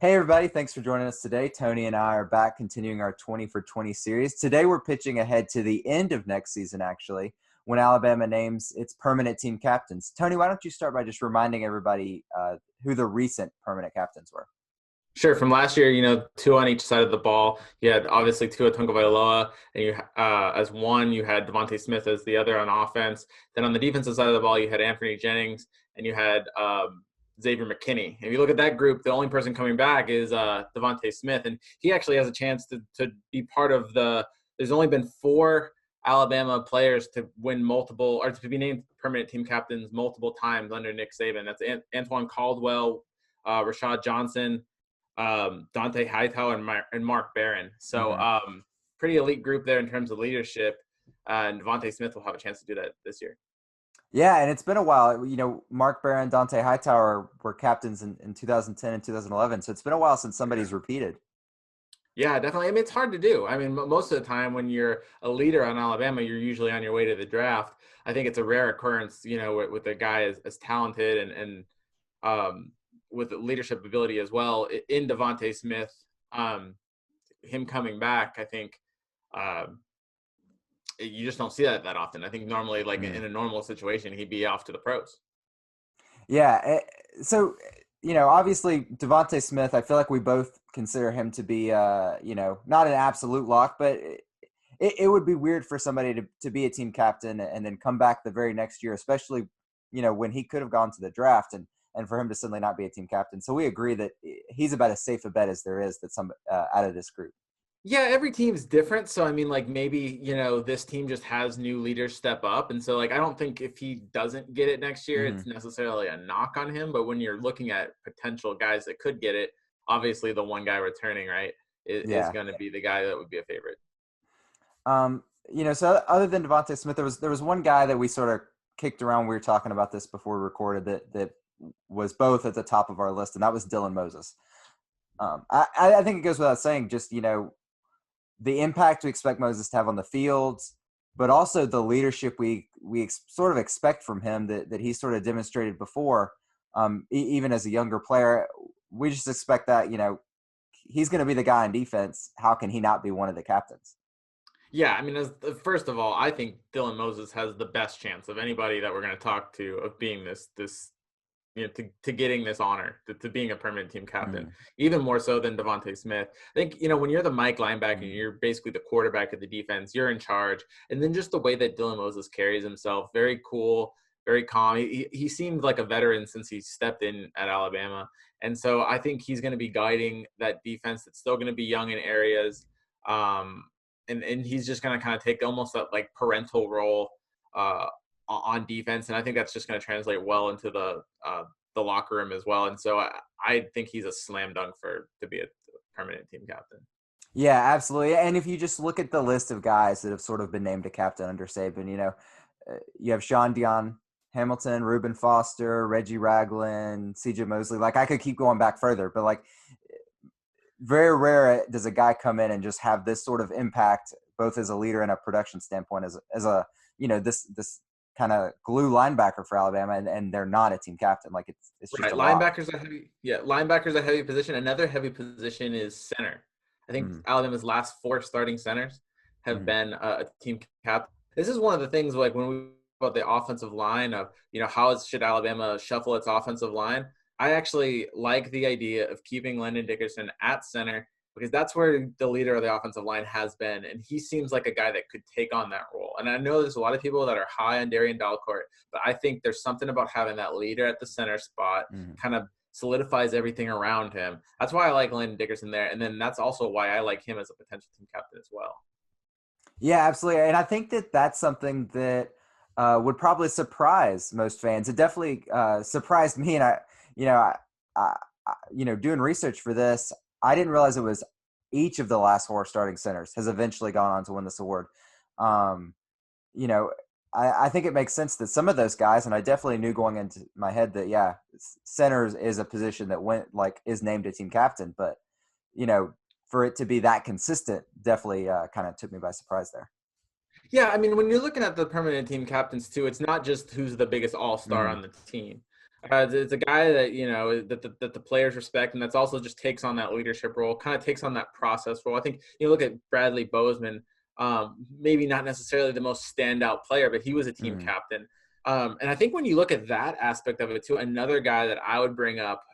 Hey everybody, thanks for joining us today. Tony and I are back continuing our 20 for 20 series. Today we're pitching ahead to the end of next season, actually, when Alabama names its permanent team captains. Tony, why don't you start by just reminding everybody who the recent permanent captains were? Sure. From last year, two on each side of the ball. You had obviously Tua Tagovailoa, and as one, you had Devontae Smith as the other on offense. Then on the defensive side of the ball, you had Anthony Jennings, and you had Xavier McKinney. If you look at that group, the only person coming back is Devontae Smith, and he actually has a chance to be part of the. There's only been four Alabama players to win multiple or to be named permanent team captains multiple times under Nick Saban. That's Antoine Caldwell, Rashad Johnson, Dante Hightower, and Mark Barron. So pretty elite group there in terms of leadership. And Devontae Smith will have a chance to do that this year. Yeah, and it's been a while. Mark Barron, Dante Hightower were captains in 2010 and 2011, so it's been a while since somebody's repeated. Yeah, definitely. I mean, it's hard to do. I mean, most of the time when you're a leader on Alabama, you're usually on your way to the draft. I think it's a rare occurrence, with a guy as talented and with leadership ability as well in Devontae Smith. Him coming back, I think you just don't see that often. I think normally, like in a normal situation, he'd be off to the pros. Yeah, so obviously Devontae Smith, I feel like we both consider him to be, not an absolute lock, but it would be weird for somebody to be a team captain and then come back the very next year, especially, when he could have gone to the draft and for him to suddenly not be a team captain. So we agree that he's about as safe a bet as there is that some out of this group. Yeah, every team's different. So, I mean, like maybe, this team just has new leaders step up. And so, like, I don't think if he doesn't get it next year, it's necessarily a knock on him. But when you're looking at potential guys that could get it, obviously the one guy returning, right, is going to be the guy that would be a favorite. So other than Devontae Smith, there was one guy that we sort of kicked around. We were talking about this before we recorded that was both at the top of our list, and that was Dylan Moses. I think it goes without saying, just, the impact we expect Moses to have on the fields, but also the leadership we sort of expect from him that he sort of demonstrated before, even as a younger player. We just expect that, he's going to be the guy on defense. How can he not be one of the captains? Yeah, I mean, first of all, I think Dylan Moses has the best chance of anybody that we're going to talk to of being this to getting this honor, to being a permanent team captain, even more so than Devontae Smith. I think, when you're the Mike linebacker, you're basically the quarterback of the defense, you're in charge. And then just the way that Dylan Moses carries himself, very cool, very calm. He seemed like a veteran since he stepped in at Alabama. And so I think he's going to be guiding that defense that's still going to be young in areas. And he's just going to kind of take almost that like parental role on defense, and I think that's just going to translate well into the locker room as well. And so I think he's a slam dunk to be a permanent team captain. Yeah, absolutely. And if you just look at the list of guys that have sort of been named a captain under Saban, you have Sean Dion Hamilton, Reuben Foster, Reggie Ragland, CJ Mosley. Like, I could keep going back further, but like, very rare does a guy come in and just have this sort of impact, both as a leader and a production standpoint, as a this kind of glue linebacker for Alabama, and they're not a team captain. Like, it's just right. A lot. Linebackers a heavy position. Another heavy position is center. I think Alabama's last four starting centers have been a team captain. This is one of the things, like when we about the offensive line of, how should Alabama shuffle its offensive line? I actually like the idea of keeping Landon Dickerson at center, because that's where the leader of the offensive line has been, and he seems like a guy that could take on that role. And I know there's a lot of people that are high on Darian Dalcourt, but I think there's something about having that leader at the center spot kind of solidifies everything around him. That's why I like Landon Dickerson there, and then that's also why I like him as a potential team captain as well. Yeah, absolutely. And I think that that's something that would probably surprise most fans. It definitely surprised me, and doing research for this, I didn't realize it was each of the last four starting centers has eventually gone on to win this award. I think it makes sense that some of those guys, and I definitely knew going into my head that, centers is a position that is named a team captain, but, for it to be that consistent definitely kind of took me by surprise there. Yeah, I mean, when you're looking at the permanent team captains too, it's not just who's the biggest all-star on the team. It's a guy that that the players respect, and that's also just takes on that leadership role, kind of takes on that process role. I think look at Bradley Bozeman, maybe not necessarily the most standout player, but he was a team Mm, captain. And I think when you look at that aspect of it too, another guy that I would bring up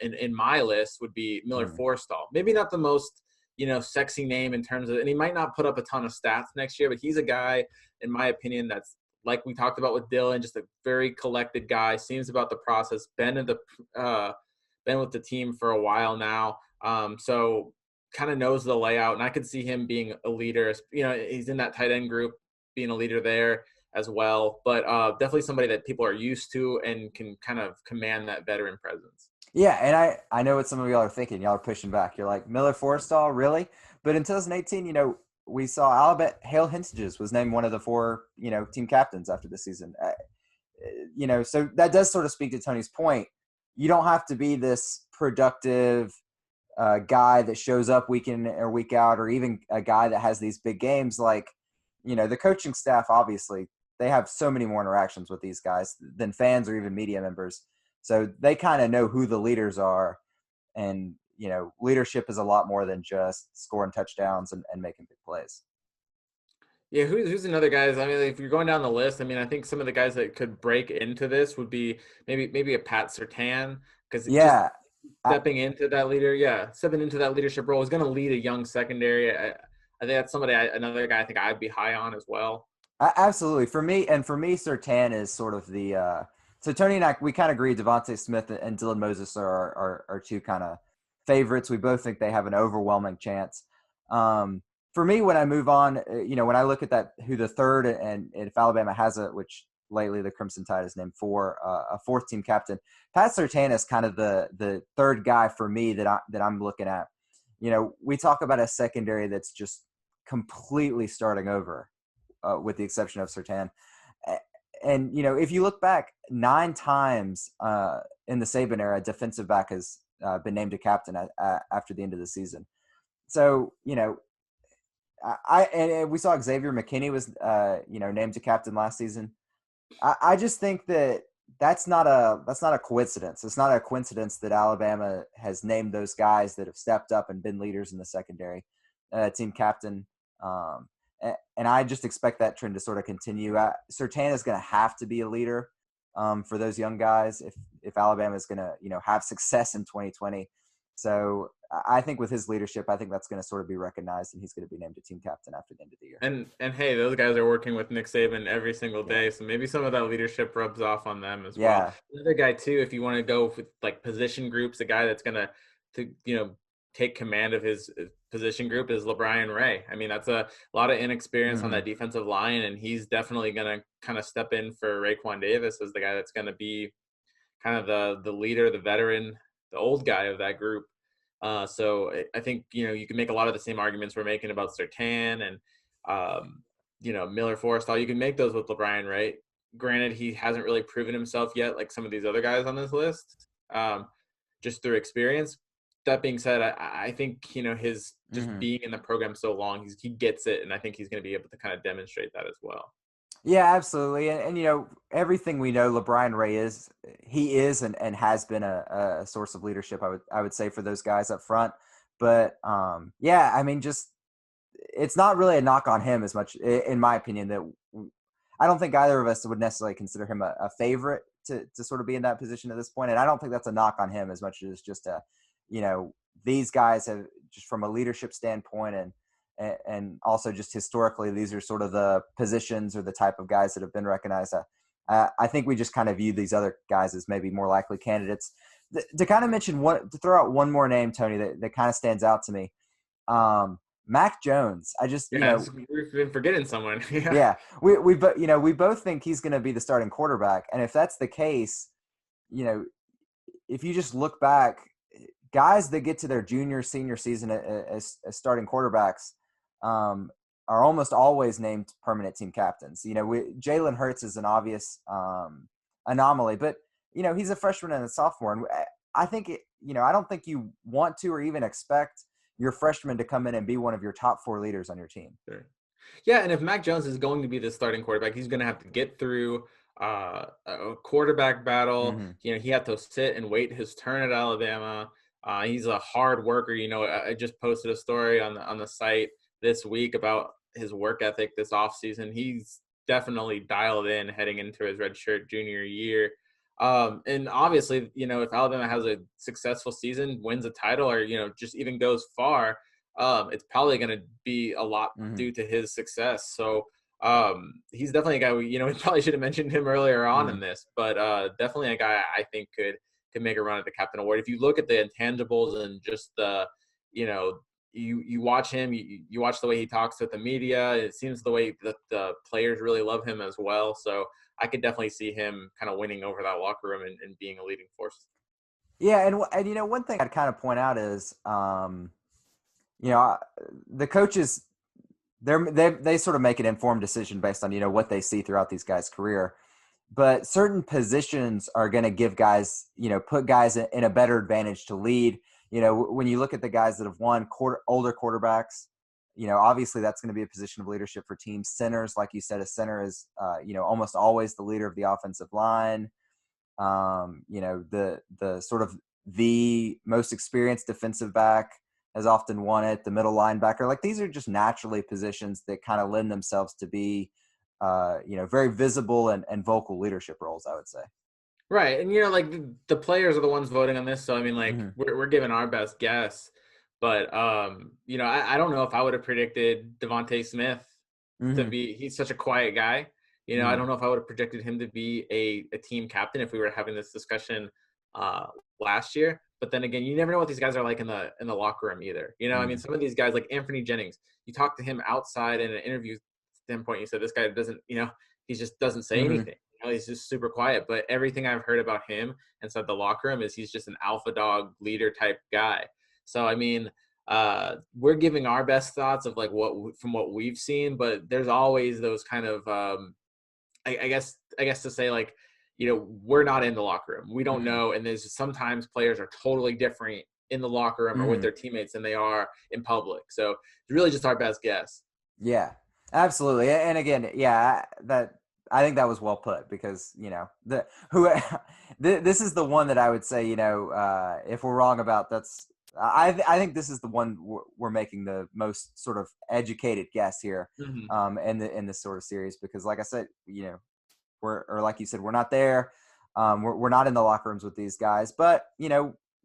in my list would be Miller mm, Forstall. Maybe not the most sexy name in terms of, and he might not put up a ton of stats next year, but he's a guy, in my opinion, that's like we talked about with Dylan, just a very collected guy, seems about the process, been with the team for a while now. So kind of knows the layout, and I could see him being a leader. He's in that tight end group, being a leader there as well. But definitely somebody that people are used to and can kind of command that veteran presence. yeah, and I know what some of y'all are thinking. Y'all are pushing back. You're like, Miller Forstall, really? But in 2018, we saw Alabama. Hale Hintages was named one of the 4, team captains after the season. So that does sort of speak to Tony's point. You don't have to be this productive guy that shows up week in or week out, or even a guy that has these big games. Like, the coaching staff, obviously, they have so many more interactions with these guys than fans or even media members. So they kind of know who the leaders are. And, leadership is a lot more than just scoring touchdowns and making big plays. Yeah, who's another guys? I mean, if you're going down the list, I mean, I think some of the guys that could break into this would be maybe a Pat Surtain, because just Yeah. I, stepping into that leadership role is going to lead a young secondary. I think that's another guy I think I'd be high on as well. Absolutely. For me, Sertan is sort of the so Tony and I, we kind of agree Devontae Smith and Dylan Moses are our 2 kind of favorites. We both think they have an overwhelming chance. For me, when I move on, when I look at that, who the third, and if Alabama has it, which lately the Crimson Tide has named for a 4th team captain, Pat Surtain is kind of the third guy for me that I'm looking at. We talk about a secondary that's just completely starting over, with the exception of Sertan. And, if you look back, 9 times in the Saban era, defensive back has been named a captain after the end of the season. So, and we saw Xavier McKinney was, named a captain last season. I just think that's not a coincidence. It's not a coincidence that Alabama has named those guys that have stepped up and been leaders in the secondary, team captain. And I just expect that trend to sort of continue. Sertan is going to have to be a leader for those young guys if Alabama is going to have success in 2020. So I think with his leadership, I think that's going to sort of be recognized, and he's going to be named a team captain after the end of the year. And hey, those guys are working with Nick Saban every single Yeah. day, so maybe some of that leadership rubs off on them as well. Yeah. Another guy too, if you want to go with like position groups, a guy that's gonna take command of his position group is LeBron Ray. I mean, that's a lot of inexperience on Mm-hmm. that defensive line, and he's definitely gonna kind of step in for Raekwon Davis as the guy that's gonna be kind of the leader, the veteran, the old guy of that group. So I think you can make a lot of the same arguments we're making about Sertan and Miller Forrestall. You can make those with LeBron, right? Granted, he hasn't really proven himself yet, like some of these other guys on this list, just through experience. That being said, I think his just Mm-hmm. being in the program so long, he gets it, and I think he's going to be able to kind of demonstrate that as well. Yeah, absolutely. And everything we know, LeBron Ray is and has been a source of leadership. I would say for those guys up front. But yeah, I mean, just it's not really a knock on him as much, in my opinion. That I don't think either of us would necessarily consider him a favorite to sort of be in that position at this point. And I don't think that's a knock on him as much as just these guys have, just from a leadership standpoint, and also just historically, these are sort of the positions or the type of guys that have been recognized. I think we just kind of view these other guys as maybe more likely candidates. To kind of mention to throw out one more name, Tony, that kind of stands out to me. Mac Jones. I just, Yeah, we've been forgetting someone. Yeah. yeah, we both think he's going to be the starting quarterback. And if that's the case, you know, if you just look back, guys that get to their junior, senior season as starting quarterbacks are almost always named permanent team captains. Jalen Hurts is an obvious anomaly, but he's a freshman and a sophomore, and I think I don't think you want to or even expect your freshman to come in and be one of your top 4 leaders on your team. Sure. Yeah, and if Mac Jones is going to be the starting quarterback, he's going to have to get through a quarterback battle. Mhm. He had to sit and wait his turn at Alabama. He's a hard worker. I just posted a story on the site this week about his work ethic this offseason. He's definitely dialed in heading into his redshirt junior year. And obviously, if Alabama has a successful season, wins a title, or just even goes far, it's probably going to be a lot Mhm. due to his success. So he's definitely a guy we probably should have mentioned him earlier on in Mhm. this, but definitely a guy I think could make a run at the captain award. If you look at the intangibles and just the, you know, you watch him, you watch the way he talks with the media. It seems the way that the players really love him as well. So I could definitely see him kind of winning over that locker room and being a leading force. Yeah, and one thing I'd kind of point out is, you know, the coaches they sort of make an informed decision based on what they see throughout these guys' career. But certain positions are going to give guys, put guys in a better advantage to lead. When you look at the guys that have won, older quarterbacks, obviously that's going to be a position of leadership for teams. Centers, like you said, a center is, almost always the leader of the offensive line. The sort of the most experienced defensive back has often won it. The middle linebacker, like these are just naturally positions that kind of lend themselves to be, very visible and vocal leadership roles, I would say. Right, and like the players are the ones voting on this, so I mean, like Hmm. we're giving our best guess, but I don't know if I would have predicted Devonte Smith to Hmm. be. He's such a quiet guy. I Hmm. don't know if I would have predicted him to be a team captain if we were having this discussion uh, last year. But then again, you never know what these guys are like in the locker room either. I mean, Hmm. some of these guys like Anthony Jennings, you talk to him outside in an interview standpoint, you said this guy doesn't, he just doesn't say Hmm. anything. He's just super quiet. But everything I've heard about him inside the locker room is he's just an alpha dog leader type guy. So I mean, we're giving our best thoughts of like from what we've seen, but there's always those kind of I guess to say like we're not in the locker room, we don't Hmm. know, and there's sometimes players are totally different in the locker room or with Hmm. their teammates than they are in public. So it's really just our best guess. Yeah, absolutely. And again, yeah, that I think that was well put because the who this is the one that I would say if we're wrong about I think this is the one we're making the most sort of educated guess here, Hmm. in this sort of series because like I said, or like you said, we're not there. We're not in the locker rooms with these guys, but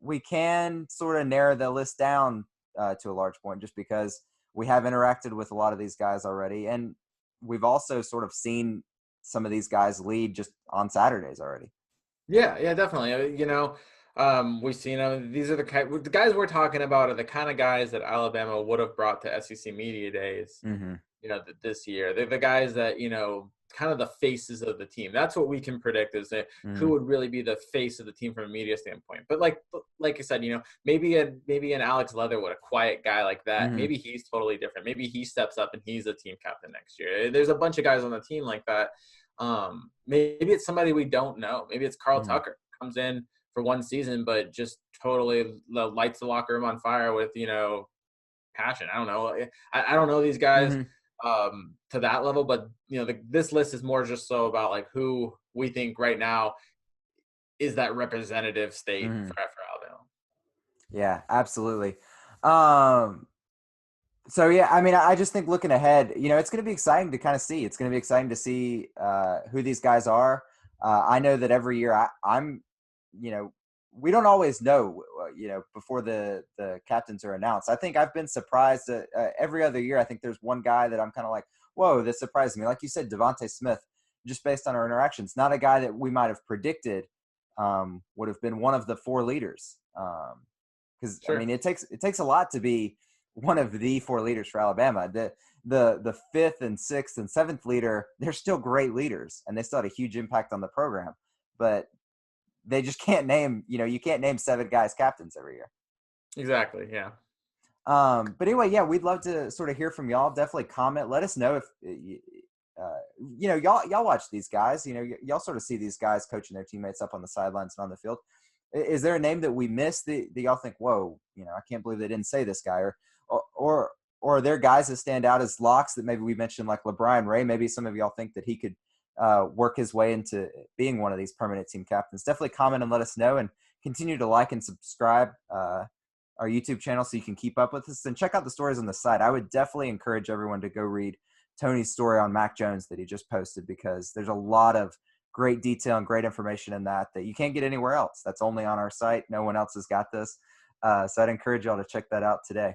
we can sort of narrow the list down to a large point just because we have interacted with a lot of these guys already, and we've also sort of seen some of these guys lead just on Saturdays already. Yeah, definitely. We've seen them. These are the guys we're talking about are the kind of guys that Alabama would have brought to SEC media days. Mm-hmm. This year. They're the guys that, kind of the faces of the team. That's what we can predict is that who Mm-hmm. would really be the face of the team from a media standpoint. But like I said, maybe an Alex Leatherwood, a quiet guy like that, Mm-hmm. maybe he's totally different. Maybe he steps up and he's the team captain next year. There's a bunch of guys on the team like that. Maybe it's somebody we don't know. Maybe it's Carl Mm-hmm. Tucker comes in for one season, but just totally lights the locker room on fire with, passion. I don't know. I don't know these guys Mm-hmm. to that level, but this list is more just so about like who we think right now is that representative state Mm-hmm. for Alabama. Yeah, absolutely. Um, So yeah, I mean, I just think looking ahead, it's going to be exciting to kind of see. It's going to be exciting to see who these guys are. I know that every year I'm, you know, we don't always know, before the captains are announced. I think I've been surprised that every other year. I think there's one guy that I'm kind of like, whoa, this surprised me. Like you said, Devonte Smith, just based on our interactions, not a guy that we might have predicted would have been one of the four leaders. Because I Sure. mean, it takes a lot to be one of the four leaders for Alabama. The fifth and sixth and seventh leader, they're still great leaders and they still had a huge impact on the program. But they just can't name, you can't name seven guys captains every year. Exactly. Yeah. But anyway, yeah, we'd love to sort of hear from y'all. Definitely comment. Let us know if y'all watch these guys. Y'all sort of see these guys coaching their teammates up on the sidelines and on the field. Is there a name that we missed that y'all think, whoa, I can't believe they didn't say this guy, or are there guys that stand out as locks that maybe we mentioned like LeBron Ray? Maybe some of y'all think that he could work his way into being one of these permanent team captains. Definitely comment and let us know, and continue to like and subscribe our YouTube channel so you can keep up with us, and check out the stories on the site. I would definitely encourage everyone to go read Tony's story on Mac Jones that he just posted, because there's a lot of great detail and great information in that you can't get anywhere else. That's only on our site. No one else has got this. So I'd encourage y'all to check that out today.